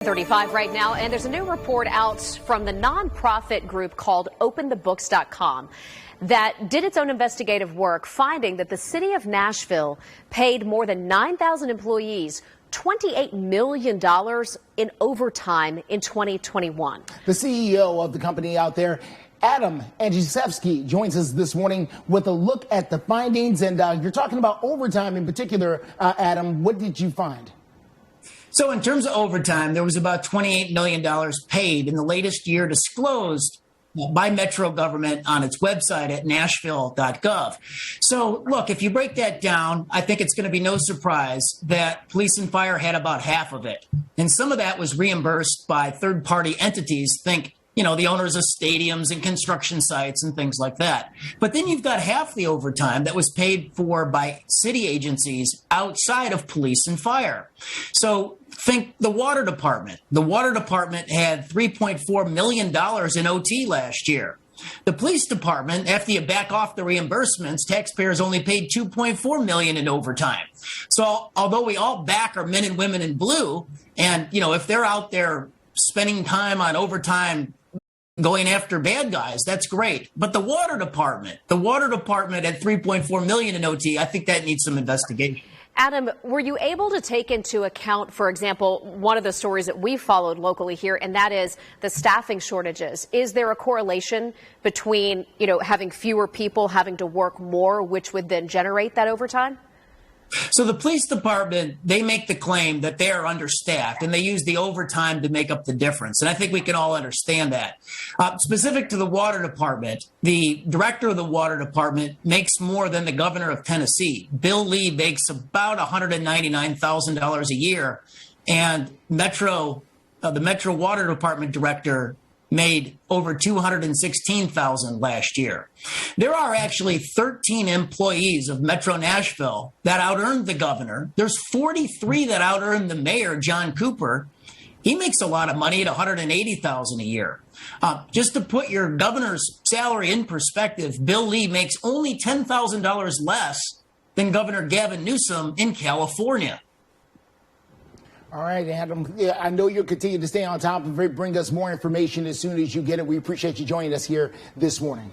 35 right now, and there's a new report out from the nonprofit group called OpenTheBooks.com that did its own investigative work, finding that the city of Nashville paid more than 9,000 employees $28 million in overtime in 2021. The CEO of the company out there, Adam Andrzejewski, joins us this morning with a look at the findings. And you're talking about overtime in particular, Adam. What did you find? So in terms of overtime, there was about $28 million paid in the latest year disclosed by Metro government on its website at nashville.gov. So look, if you break that down, I think it's going to be no surprise that police and fire had about half of it. And some of that was reimbursed by third-party entities, think, you know, the owners of stadiums and construction sites and things like that. But then you've got half the overtime that was paid for by city agencies outside of police and fire. So think the water department. The water department had $3.4 million in OT last year. The police department, after you back off the reimbursements, taxpayers only paid $2.4 million in overtime. So although we all back our men and women in blue, and, you know, if they're out there spending time on overtime going after bad guys, that's great. But the water department at $3.4 million in OT, I think that needs some investigation. Adam, were you able to take into account, for example, one of the stories that we followed locally here, and that is the staffing shortages? Is there a correlation between, you know, having fewer people having to work more, which would then generate that overtime? So the police department, they make the claim that they are understaffed, and they use the overtime to make up the difference. And I think we can all understand that. Specific to the water department, the director of the water department makes more than the governor of Tennessee. Bill Lee makes about $199,000 a year, and the Metro Water Department director made over $216,000 last year. There are actually 13 employees of Metro Nashville that out-earned the governor. There's 43 that out-earned the mayor, John Cooper. He makes a lot of money at $180,000 a year. Just to put your governor's salary in perspective, Bill Lee makes only $10,000 less than Governor Gavin Newsom in California. All right, Adam, I know you'll continue to stay on top of it. Bring us more information as soon as you get it. We appreciate you joining us here this morning.